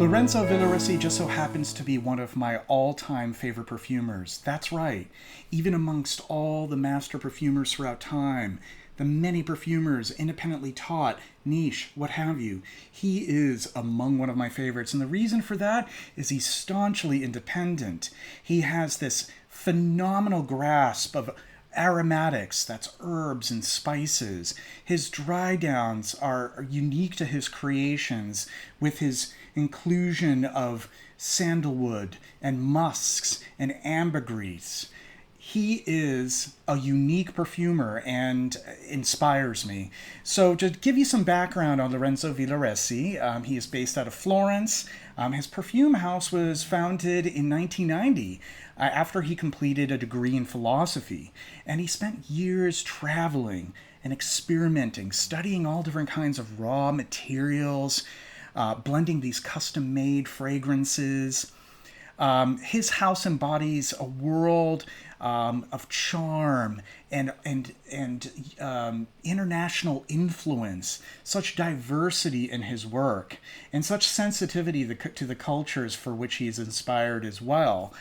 Lorenzo Villoresi just so happens to be one of my all-time favorite perfumers. That's right. Even amongst all the master perfumers throughout time, the many perfumers, independently taught, niche, what have you, he is among one of my favorites. And the reason for that is he's staunchly independent. He has this phenomenal grasp of aromatics, that's herbs and spices. His dry downs are unique to his creations, with his inclusion of sandalwood and musks and ambergris. He is a unique perfumer and inspires me. So to give you some background on Lorenzo Villoresi, he is based out of Florence. His perfume house was founded in 1990 after he completed a degree in philosophy. And he spent years traveling and experimenting, studying all different kinds of raw materials, blending these custom-made fragrances. His house embodies a world of charm and international influence, such diversity in his work, and such sensitivity to the cultures for which he is inspired as well.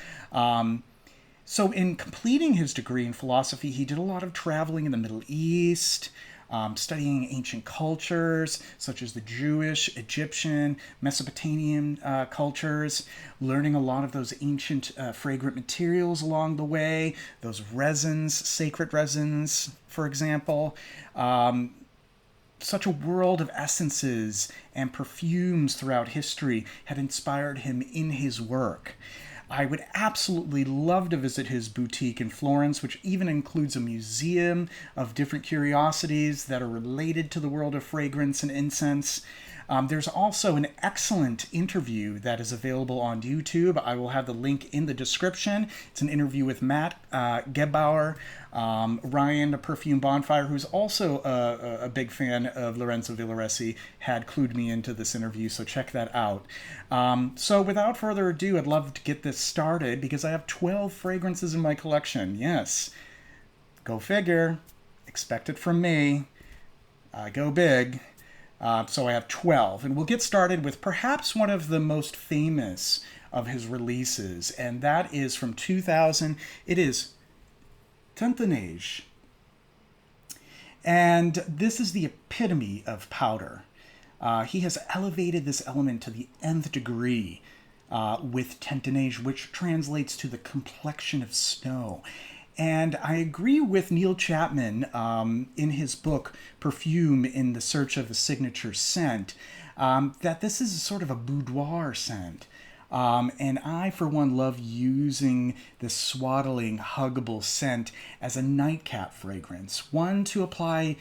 So in completing his degree in philosophy, he did a lot of traveling in the Middle East, studying ancient cultures such as the Jewish, Egyptian, Mesopotamian cultures, learning a lot of those ancient fragrant materials along the way, those resins, sacred resins, for example. Such a world of essences and perfumes throughout history had inspired him in his work. I would absolutely love to visit his boutique in Florence, which even includes a museum of different curiosities that are related to the world of fragrance and incense. There's also an excellent interview that is available on YouTube. I will have the link in the description. It's an interview with Matt Gebauer, Ryan, the Perfume Bonfire, who's also a big fan of Lorenzo Villoresi, had clued me into this interview, so check that out. So without further ado, I'd love to get this started because I have 12 fragrances in my collection. Yes, go figure. Expect it from me. I go big. So I have 12, and we'll get started with perhaps one of the most famous of his releases, and that is from 2000. It is Teint Neige. And this is the epitome of powder. He has elevated this element to the nth degree with Teint Neige, which translates to the complexion of snow. And I agree with Neil Chapman in his book, Perfume in the Search of a Signature Scent, that this is sort of a boudoir scent. And I, for one, love using this swaddling, huggable scent as a nightcap fragrance, one to apply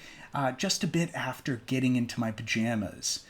just a bit after getting into my pajamas.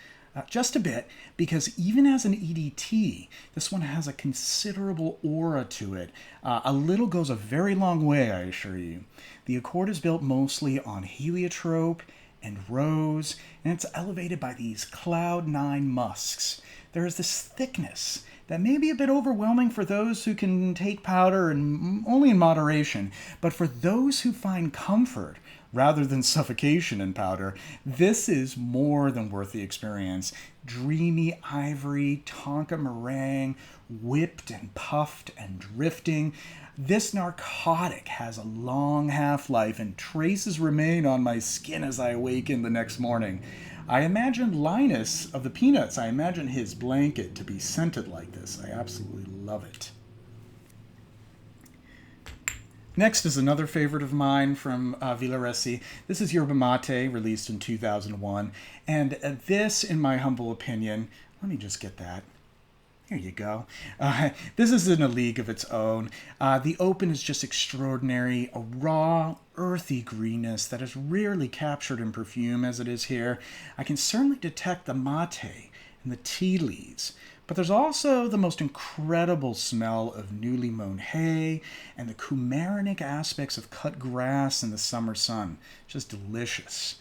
Just a bit, because even as an EDT, this one has a considerable aura to it. A little goes a very long way, I assure you. The accord is built mostly on heliotrope and rose, and it's elevated by these cloud nine musks. There is this thickness that may be a bit overwhelming for those who can take powder and only in moderation, but for those who find comfort rather than suffocation in powder, this is more than worth the experience. Dreamy ivory, tonka meringue, whipped and puffed and drifting. This narcotic has a long half-life and traces remain on my skin as I awaken the next morning. I imagine Linus of the Peanuts, I imagine his blanket to be scented like this. I absolutely love it. Next is another favorite of mine from Villoresi. This is Yerba Mate, released in 2001. And this, in my humble opinion, let me just get that. Here you go. This is in a league of its own. The open is just extraordinary. A raw, earthy greenness that is rarely captured in perfume as it is here. I can certainly detect the mate and the tea leaves. But there's also the most incredible smell of newly mown hay and the coumarinic aspects of cut grass in the summer sun. Just delicious.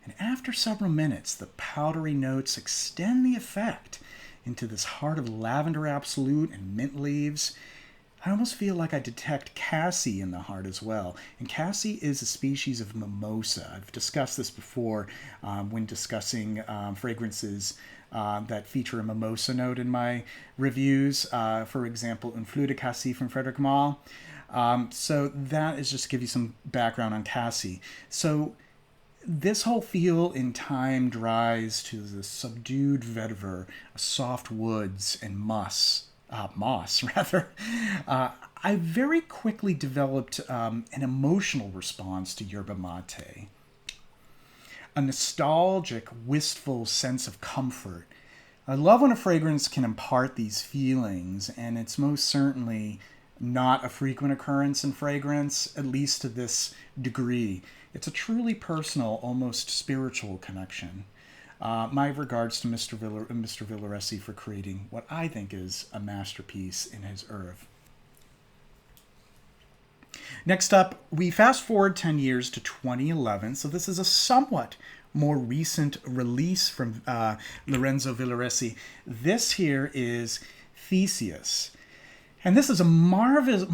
And after several minutes, the powdery notes extend the effect into this heart of lavender absolute and mint leaves. I almost feel like I detect cassie in the heart as well. And cassie is a species of mimosa. I've discussed this before when discussing fragrances that feature a mimosa note in my reviews. For example, Un Fleur de Cassis from Frederic Malle. So that is just to give you some background on Cassis. So this whole feel in time dries to the subdued vetiver, soft woods, and moss, rather. I very quickly developed an emotional response to yerba mate. A nostalgic, wistful sense of comfort. I love when a fragrance can impart these feelings, and it's most certainly not a frequent occurrence in fragrance, at least to this degree. It's a truly personal, almost spiritual connection. My regards to Mr. Villoresi for creating what I think is a masterpiece in his oeuvre. Next up, we fast forward 10 years to 2011, so this is a somewhat more recent release from Lorenzo Villoresi. This here is Theseus. And this is a marvelously,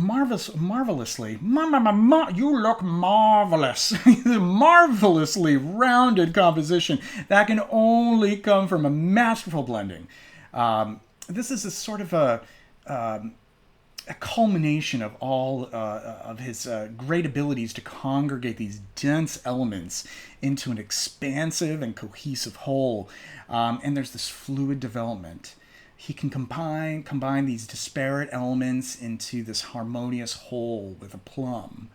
you look marvelous, marvelously rounded composition that can only come from a masterful blending. This is a sort of a culmination of all of his great abilities to congregate these dense elements into an expansive and cohesive whole. And there's this fluid development. He can combine these disparate elements into this harmonious whole with aplomb.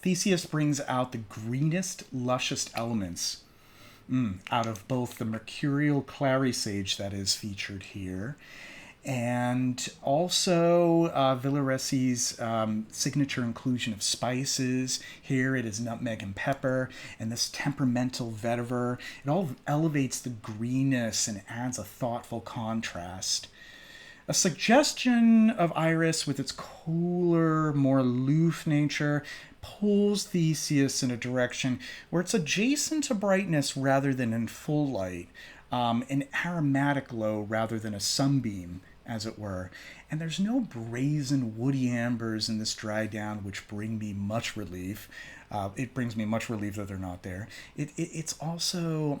Theseus brings out the greenest, luscious elements out of both the mercurial clary sage that is featured here, and also Villoresi's signature inclusion of spices. Here it is nutmeg and pepper, and this temperamental vetiver. It all elevates the greenness and adds a thoughtful contrast. A suggestion of iris with its cooler, more aloof nature pulls Theseus in a direction where it's adjacent to brightness rather than in full light, an aromatic glow rather than a sunbeam, as it were. And there's no brazen woody ambers in this dry down, which bring me much relief. It brings me much relief that they're not there. It's also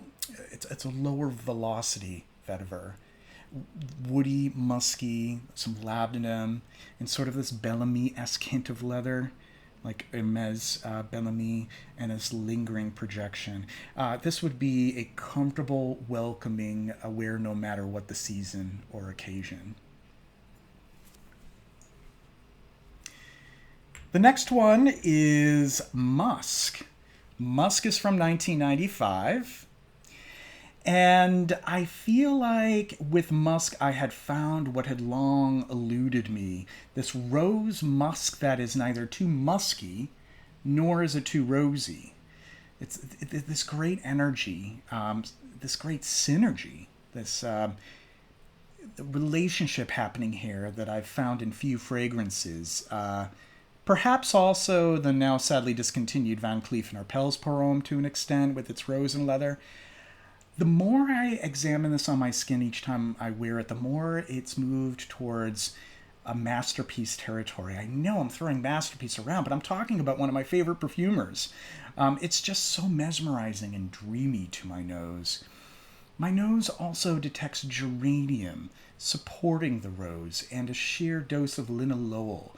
a lower velocity vetiver. Woody, musky, some labdanum, and sort of this Bellamy-esque hint of leather, like Hermes Bellamy, and its lingering projection. This would be a comfortable, welcoming, aware no matter what the season or occasion. The next one is Musk. Musk is from 1995. And I feel like with Musk, I had found what had long eluded me. This rose musk that is neither too musky, nor is it too rosy. It's this great energy, this great synergy, this relationship happening here that I've found in few fragrances. Perhaps also the now sadly discontinued Van Cleef & Arpels Pour to an extent with its rose and leather. The more I examine this on my skin each time I wear it, the more it's moved towards a masterpiece territory. I know I'm throwing masterpiece around, but I'm talking about one of my favorite perfumers. It's just so mesmerizing and dreamy to my nose. My nose also detects geranium supporting the rose and a sheer dose of linalool.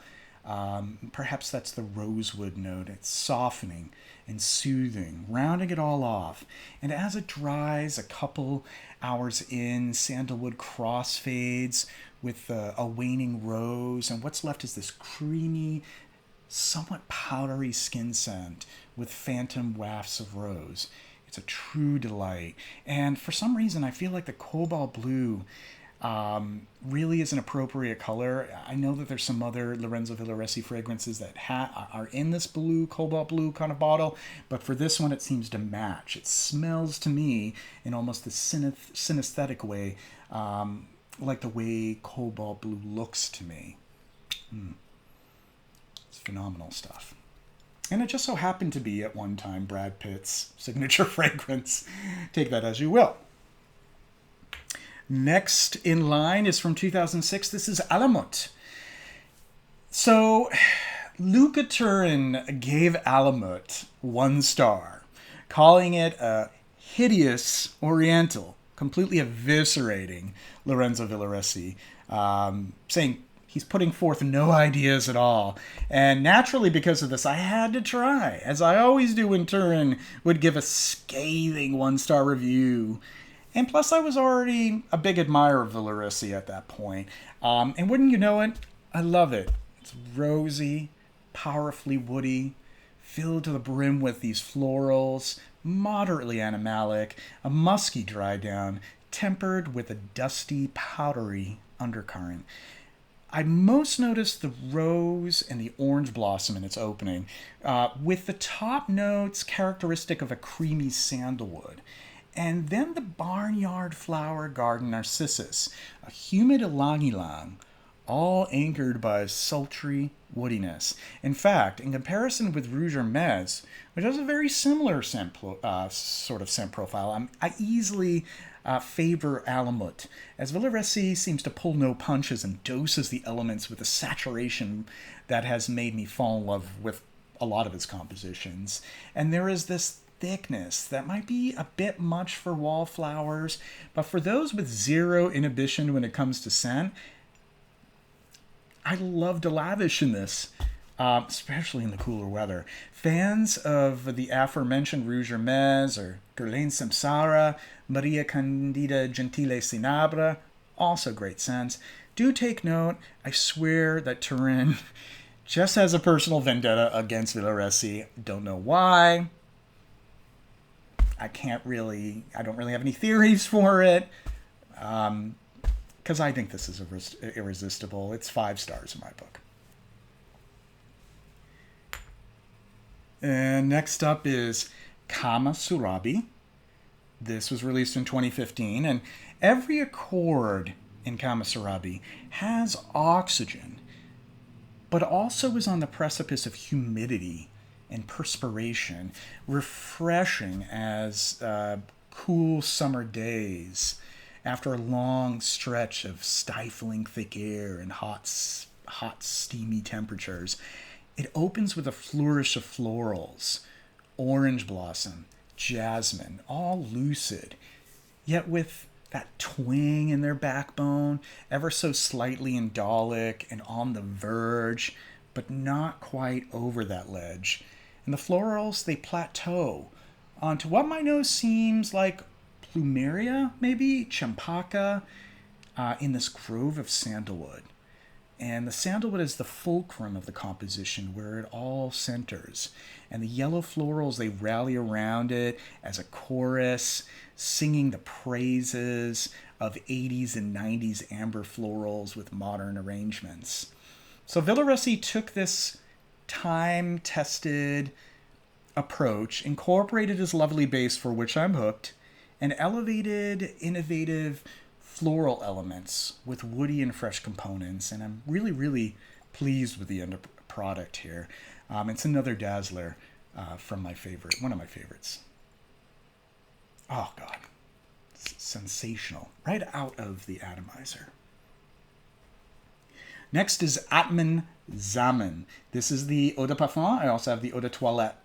Perhaps that's the rosewood note. It's softening and soothing, rounding it all off. And as it dries a couple hours in, sandalwood crossfades with a waning rose, and what's left is this creamy, somewhat powdery skin scent with phantom wafts of rose. It's a true delight. And for some reason, I feel like the cobalt blue really is an appropriate color. I know that there's some other Lorenzo Villoresi fragrances that are in this blue, cobalt blue kind of bottle, but for this one it seems to match. It smells to me in almost the synesthetic way, like the way cobalt blue looks to me. It's phenomenal stuff. And it just so happened to be at one time Brad Pitt's signature fragrance. Take that as you will. Next in line is from 2006. This is Alamut. So, Luca Turin gave Alamut 1 star, calling it a hideous oriental. completely eviscerating Lorenzo Villoresi, saying he's putting forth no ideas at all. And naturally, because of this, I had to try, as I always do when Turin would give a scathing 1-star review. And plus, I was already a big admirer of Villoresi at that point. And wouldn't you know it, I love it. It's rosy, powerfully woody, filled to the brim with these florals, moderately animalic, a musky dry down, tempered with a dusty, powdery undercurrent. I most noticed the rose and the orange blossom in its opening, with the top notes characteristic of a creamy sandalwood. And then the barnyard flower garden narcissus, a humid ylang-ylang, all anchored by sultry woodiness. In fact, in comparison with Rouge Hermes, which has a very similar sort of scent profile, I easily favor Alamut, as Villoresi seems to pull no punches and doses the elements with a saturation that has made me fall in love with a lot of his compositions. And there is this thickness that might be a bit much for wallflowers, but for those with zero inhibition when it comes to scent, I love to lavish in this, especially in the cooler weather. Fans of the aforementioned Rouge Hermes or Guerlain Samsara, Maria Candida Gentile Cinabra, also great scents. Do take note, I swear that Turin just has a personal vendetta against Villoresi. Don't know why. I don't really have any theories for it. Because I think this is irresistible. It's 5 stars in my book. And next up is Kamasurabhi. This was released in 2015, and every accord in Kamasurabhi has oxygen, but also is on the precipice of humidity and perspiration, refreshing as cool summer days after a long stretch of stifling thick air and hot, steamy temperatures. It opens with a flourish of florals, orange blossom, jasmine, all lucid, yet with that twang in their backbone, ever so slightly indolic and on the verge, but not quite over that ledge. And the florals, they plateau onto what my nose seems like plumeria, maybe champaka, in this grove of sandalwood. And the sandalwood is the fulcrum of the composition where it all centers. And the yellow florals, they rally around it as a chorus, singing the praises of 80s and 90s amber florals with modern arrangements. So Villoresi took this time-tested approach, incorporated his lovely base for which I'm hooked, and elevated innovative floral elements with woody and fresh components. And I'm really, really pleased with the end product here. It's another dazzler from one of my favorites. Oh, God. It's sensational. Right out of the atomizer. Next is Atman Xaman. This is the Eau de Parfum. I also have the Eau de Toilette.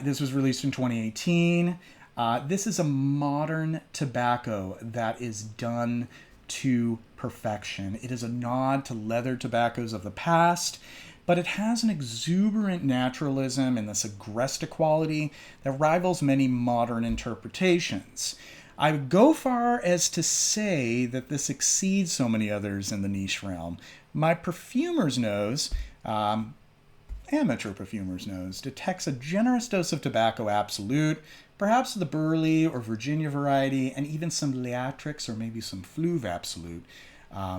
This was released in 2018. This is a modern tobacco that is done to perfection. It is a nod to leather tobaccos of the past, but it has an exuberant naturalism and this agresta quality that rivals many modern interpretations. I would go far as to say that this exceeds so many others in the niche realm. My perfumer's nose, amateur perfumer's nose, detects a generous dose of tobacco absolute, perhaps the Burley or Virginia variety, and even some Leatrix or maybe some Fleuve absolute,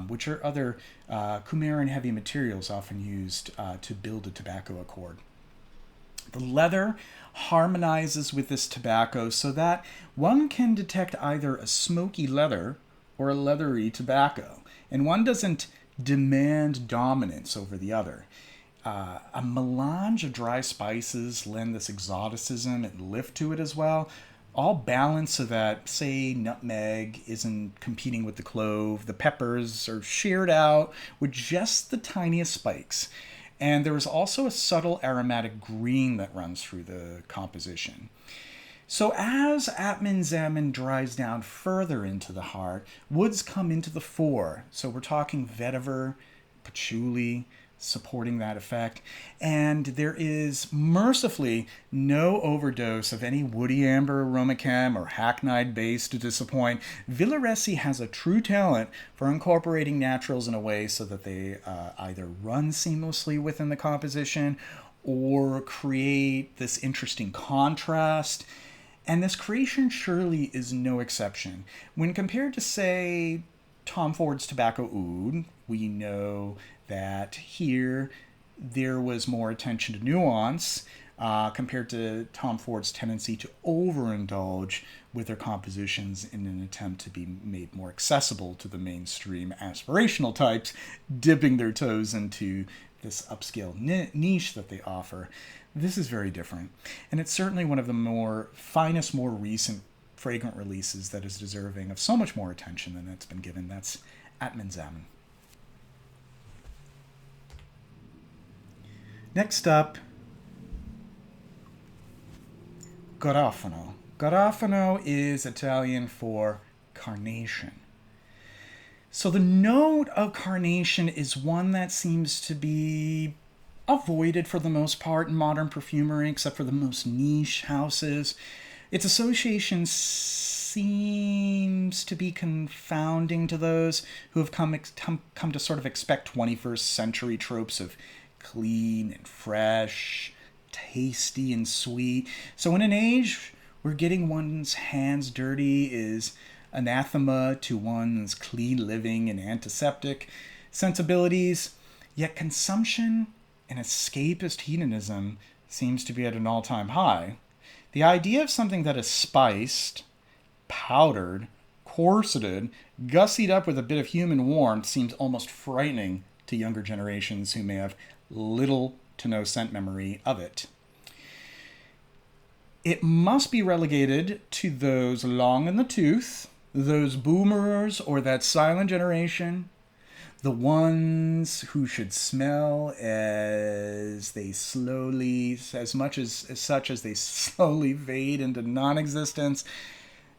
which are other coumarin heavy materials often used to build a tobacco accord. The leather harmonizes with this tobacco so that one can detect either a smoky leather or a leathery tobacco, and one doesn't demand dominance over the other. A melange of dry spices lend this exoticism and lift to it as well, all balanced so that, say, nutmeg isn't competing with the clove, the peppers are sheared out with just the tiniest spikes. And there is also a subtle aromatic green that runs through the composition. So as Atman Xaman dries down further into the heart, woods come into the fore. So we're talking vetiver, patchouli, supporting that effect. And there is mercifully no overdose of any woody amber aromachem or hackneyed base to disappoint. Villoresi has a true talent for incorporating naturals in a way so that they either run seamlessly within the composition or create this interesting contrast. And this creation surely is no exception. When compared to, say, Tom Ford's Tobacco Oud, we know that here there was more attention to nuance compared to Tom Ford's tendency to overindulge with their compositions in an attempt to be made more accessible to the mainstream aspirational types, dipping their toes into this upscale niche that they offer. This is very different, and it's certainly one of the finest, more recent fragrant releases that is deserving of so much more attention than it's been given. That's Atman Xaman. Next up, Garofano. Garofano is Italian for carnation. So the note of carnation is one that seems to be avoided for the most part in modern perfumery, except for the most niche houses. Its association seems to be confounding to those who have come to sort of expect 21st century tropes of clean and fresh, tasty and sweet. So in an age where getting one's hands dirty is anathema to one's clean living and antiseptic sensibilities, yet consumption and escapist hedonism seems to be at an all-time high. The idea of something that is spiced, powdered, corseted, gussied up with a bit of human warmth seems almost frightening to younger generations who may have little to no scent memory of it. It must be relegated to those long in the tooth, those boomers or that silent generation, the ones who should smell as they slowly, as such as they slowly fade into non-existence.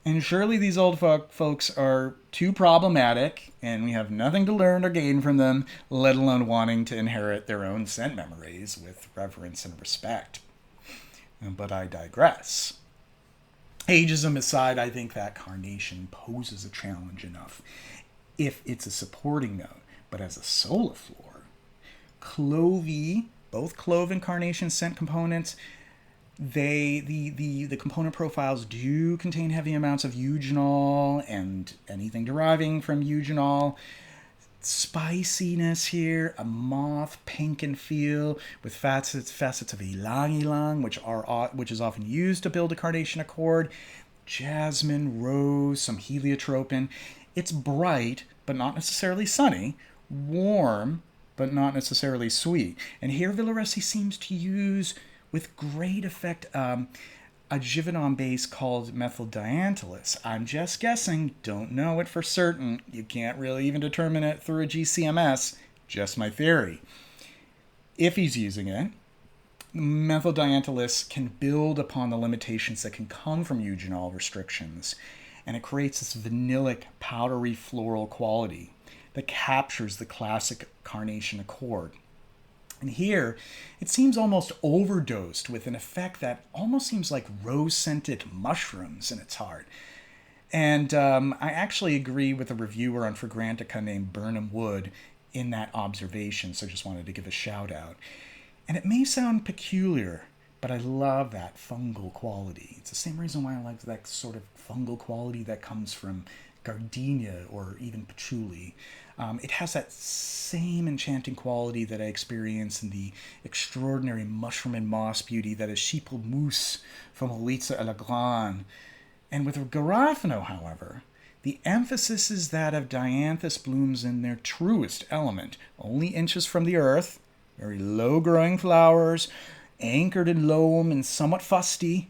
And surely these old folks are too problematic, and we have nothing to learn or gain from them, let alone wanting to inherit their own scent memories with reverence and respect. But I digress. Ageism aside, I think that carnation poses a challenge enough if it's a supporting note. But as a soliflor, clovey, both clove and carnation scent components, the component profiles do contain heavy amounts of eugenol and anything deriving from eugenol. Spiciness here, a moth pink and feel with facets of ylang ylang, which is often used to build a carnation accord. Jasmine, rose, some heliotropin. It's bright, but not necessarily sunny. Warm, but not necessarily sweet. And here Villoresi seems to use, with great effect, a Givaudan base called methyl dianthylus. I'm just guessing, don't know it for certain. You can't really even determine it through a GCMS, just my theory. If he's using it, methyl dianthylus can build upon the limitations that can come from eugenol restrictions, and it creates this vanillic, powdery floral quality that captures the classic carnation accord. And here, it seems almost overdosed with an effect that almost seems like rose-scented mushrooms in its heart. And I actually agree with a reviewer on Fragrantica named Burnham Wood in that observation, so just wanted to give a shout out. And it may sound peculiar, but I love that fungal quality. It's the same reason why I like that sort of fungal quality that comes from gardenia or even patchouli. It has that same enchanting quality that I experience in the extraordinary mushroom and moss beauty that is Sheeple Mousse from Wiese à la Grande. And with Garofano, however, the emphasis is that of dianthus blooms in their truest element, only inches from the earth, very low-growing flowers, anchored in loam and somewhat fusty.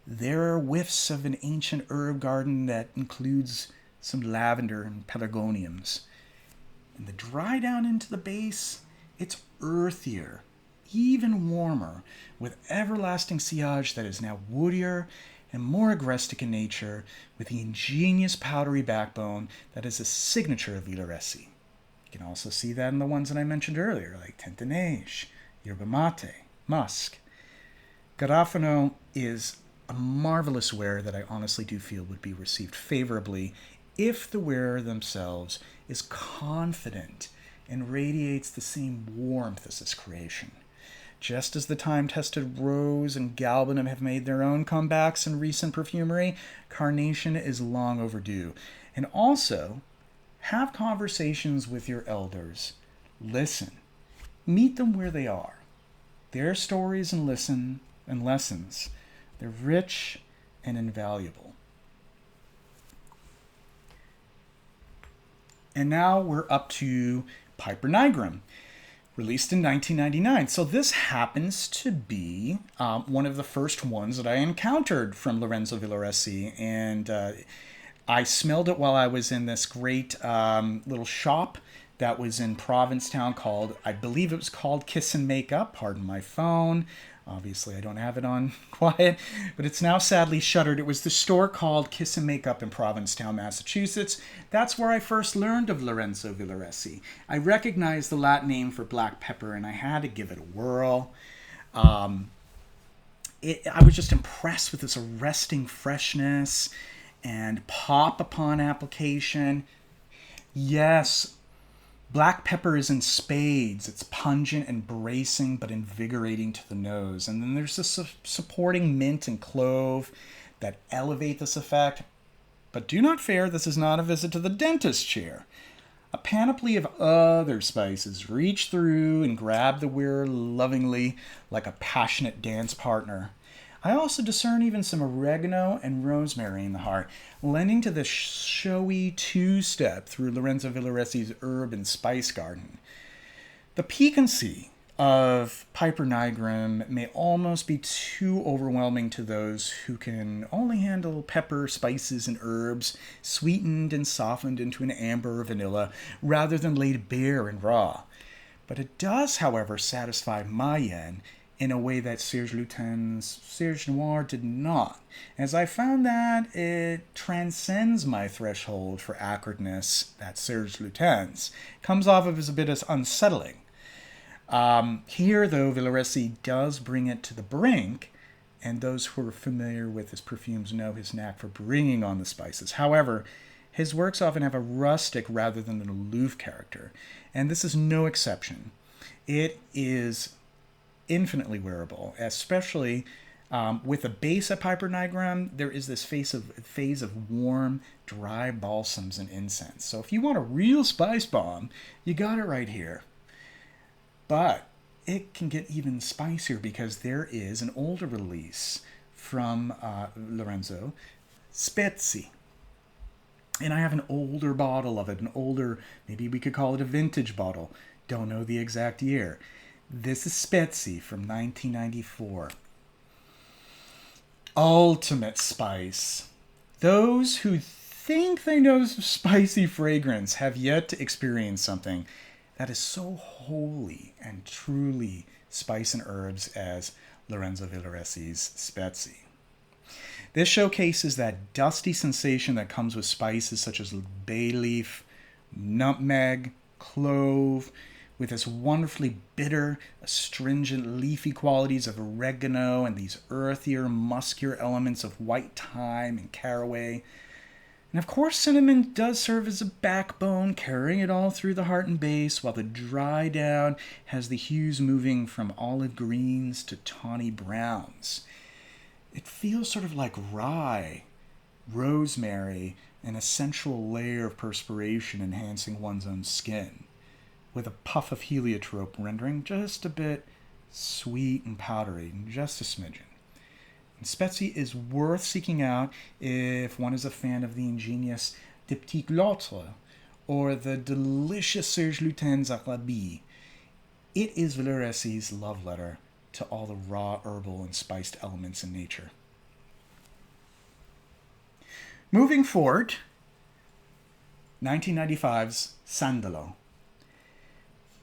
There are whiffs of an ancient herb garden that includes some lavender and pelargoniums. And the dry down into the base, it's earthier, even warmer, with everlasting sillage that is now woodier and more agrestic in nature, with the ingenious powdery backbone that is a signature of Villoresi. You can also see that in the ones that I mentioned earlier, like Teint, Neige, Yerba mate, Musk. Garofano is a marvelous wearer that I honestly do feel would be received favorably if the wearer themselves is confident and radiates the same warmth as this creation. Just as the time-tested Rose and Galbanum have made their own comebacks in recent perfumery, Carnation is long overdue. And also, have conversations with your elders. Listen. Meet them where they are. Their stories and lessons, they're rich and invaluable. And now we're up to Piper Nigrum, released in 1999. So this happens to be one of the first ones that I encountered from Lorenzo Villoresi, and I smelled it while I was in this great little shop that was in Provincetown called, I believe it was called Kiss and Make Up. Pardon my phone. Obviously, I don't have it on quiet, but it's now sadly shuttered. It was the store called Kiss and Make Up in Provincetown, Massachusetts. That's where I first learned of Lorenzo Villoresi. I recognized the Latin name for black pepper, and I had to give it a whirl. I was just impressed with this arresting freshness and pop upon application. Yes, black pepper is in spades. It's pungent and bracing, but invigorating to the nose. And then there's this supporting mint and clove that elevate this effect. But do not fear, this is not a visit to the dentist chair. A panoply of other spices reach through and grab the wearer lovingly like a passionate dance partner. I also discern even some oregano and rosemary in the heart, lending to this showy two-step through Lorenzo Villoresi's herb and spice garden. The piquancy of Piper Nigrum may almost be too overwhelming to those who can only handle pepper, spices, and herbs sweetened and softened into an amber or vanilla rather than laid bare and raw. But it does, however, satisfy my yen in a way that Serge Lutens' Serge Noir did not, as I found that it transcends my threshold for acridness that Serge Lutens comes off of as a bit as unsettling. Here, though, Villoresi does bring it to the brink, and those who are familiar with his perfumes know his knack for bringing on the spices. However, his works often have a rustic rather than an aloof character, and this is no exception. It is infinitely wearable, especially with the base at Piper Nigrum. There is this phase of warm, dry balsams and incense. So if you want a real spice bomb, you got it right here. But it can get even spicier because there is an older release from Lorenzo, Spezie. And I have an older bottle of it, an older, maybe we could call it a vintage bottle. Don't know the exact year. This is Spezie from 1994. Ultimate spice. Those who think they know spicy fragrance have yet to experience something that is so wholly and truly spice and herbs as Lorenzo Villoresi's Spezie. This showcases that dusty sensation that comes with spices such as bay leaf, nutmeg, clove, with its wonderfully bitter, astringent, leafy qualities of oregano and these earthier, muskier elements of white thyme and caraway. And of course, cinnamon does serve as a backbone, carrying it all through the heart and base, while the dry down has the hues moving from olive greens to tawny browns. It feels sort of like rye, rosemary, and a sensual layer of perspiration enhancing one's own skin, with a puff of heliotrope rendering just a bit sweet and powdery, just a smidgen. And Spezie is worth seeking out if one is a fan of the ingenious Diptyque L'Autre or the delicious Serge Lutens Arabi. It is Villoresi's love letter to all the raw herbal and spiced elements in nature. Moving forward, 1995's Sandalo.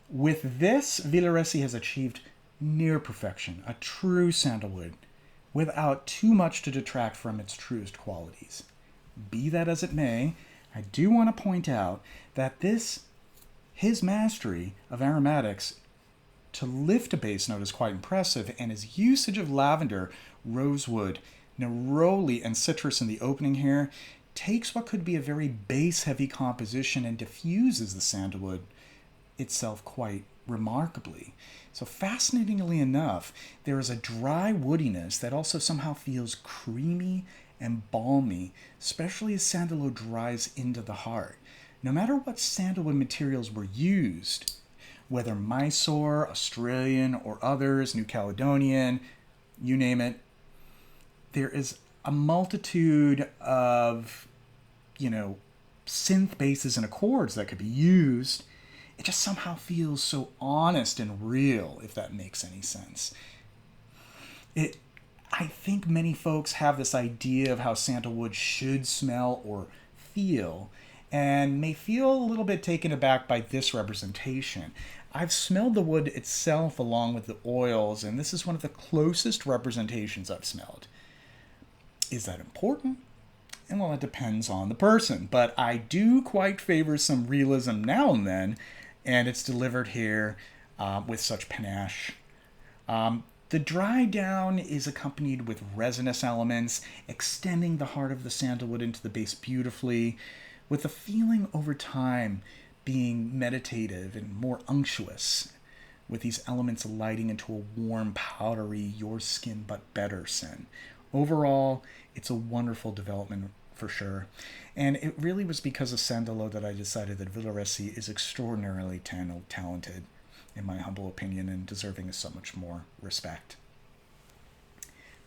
With this, Villoresi has achieved near perfection, a true sandalwood, without too much to detract from its truest qualities. Be that as it may, I do want to point out that his mastery of aromatics to lift a base note is quite impressive, and his usage of lavender, rosewood, neroli, and citrus in the opening here takes what could be a very base-heavy composition and diffuses the sandalwood itself quite remarkably. So fascinatingly enough, there is a dry woodiness that also somehow feels creamy and balmy, especially as sandalwood dries into the heart. No matter what sandalwood materials were used, whether Mysore, Australian, or others, New Caledonian, you name it, there is a multitude of, synth bases and accords that could be used. It just somehow feels so honest and real, if that makes any sense. I think many folks have this idea of how sandalwood should smell or feel, and may feel a little bit taken aback by this representation. I've smelled the wood itself along with the oils, and this is one of the closest representations I've smelled. Is that important? And well, it depends on the person, but I do quite favor some realism now and then, and it's delivered here with such panache. The dry down is accompanied with resinous elements, extending the heart of the sandalwood into the base beautifully, with the feeling over time being meditative and more unctuous, with these elements alighting into a warm, powdery, your skin but better scent. Overall, it's a wonderful development for sure. And it really was because of Sandalo that I decided that Villoresi is extraordinarily talented, in my humble opinion, and deserving of so much more respect.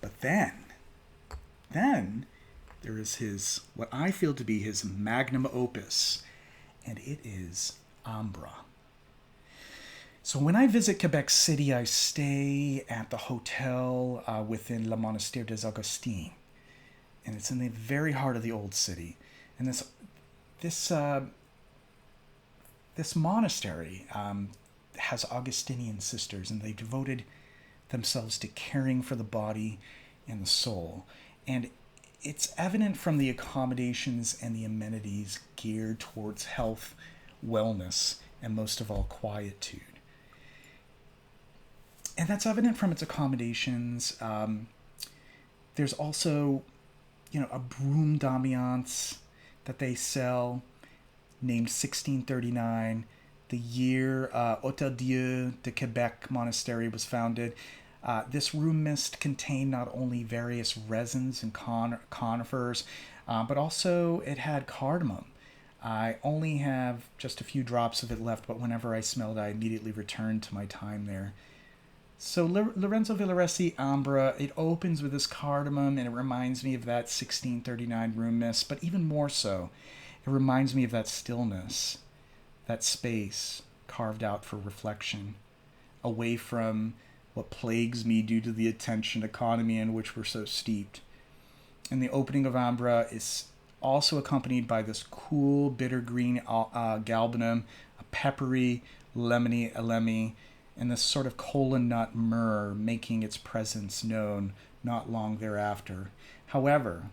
But then there is his, what I feel to be his magnum opus, and it is Ambra. So when I visit Quebec City, I stay at the hotel within Le Monastère des Augustins, and it's in the very heart of the old city. And this monastery has Augustinian sisters, and they devoted themselves to caring for the body and the soul. And it's evident from the accommodations and the amenities geared towards health, wellness, and most of all, quietude. And that's evident from its accommodations. There's also, a broom d'ambiance that they sell, named 1639, the year Hôtel Dieu de Quebec Monastery was founded. This room mist contained not only various resins and conifers, but also it had cardamom. I only have just a few drops of it left, but whenever I smelled, I immediately returned to my time there. So Lorenzo Villoresi Ambra, it opens with this cardamom, and it reminds me of that 1639 room mist, but even more so, it reminds me of that stillness, that space carved out for reflection, away from what plagues me due to the attention economy in which we're so steeped. And the opening of Ambra is also accompanied by this cool bitter green galbanum, a peppery, lemony elemi, and this sort of cola nut myrrh making its presence known not long thereafter. However,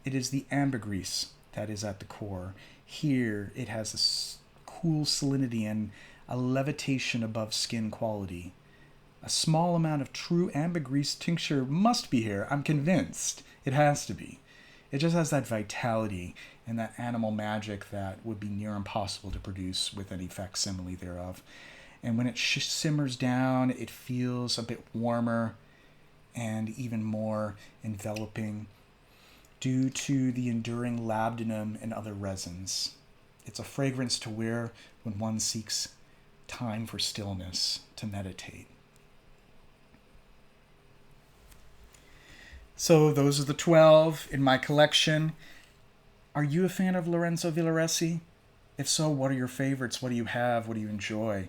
it is the ambergris that is at the core. Here it has a cool salinity and a levitation above skin quality. A small amount of true ambergris tincture must be here. I'm convinced. It has to be. It just has that vitality and that animal magic that would be near impossible to produce with any facsimile thereof. And when it simmers down, it feels a bit warmer and even more enveloping due to the enduring labdanum and other resins. It's a fragrance to wear when one seeks time for stillness, to meditate. So those are the 12 in my collection. Are you a fan of Lorenzo Villoresi? If so, what are your favorites? What do you have? What do you enjoy?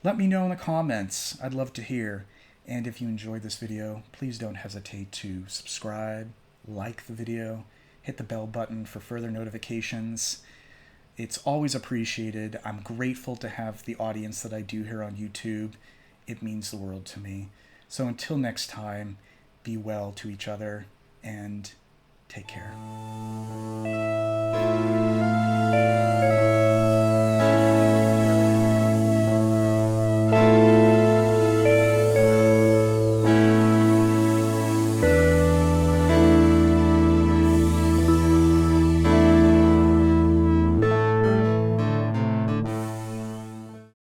Let me know in the comments. I'd love to hear. And if you enjoyed this video, please don't hesitate to subscribe, like the video, hit the bell button for further notifications. It's always appreciated. I'm grateful to have the audience that I do here on YouTube. It means the world to me. So until next time, be well to each other, and take care.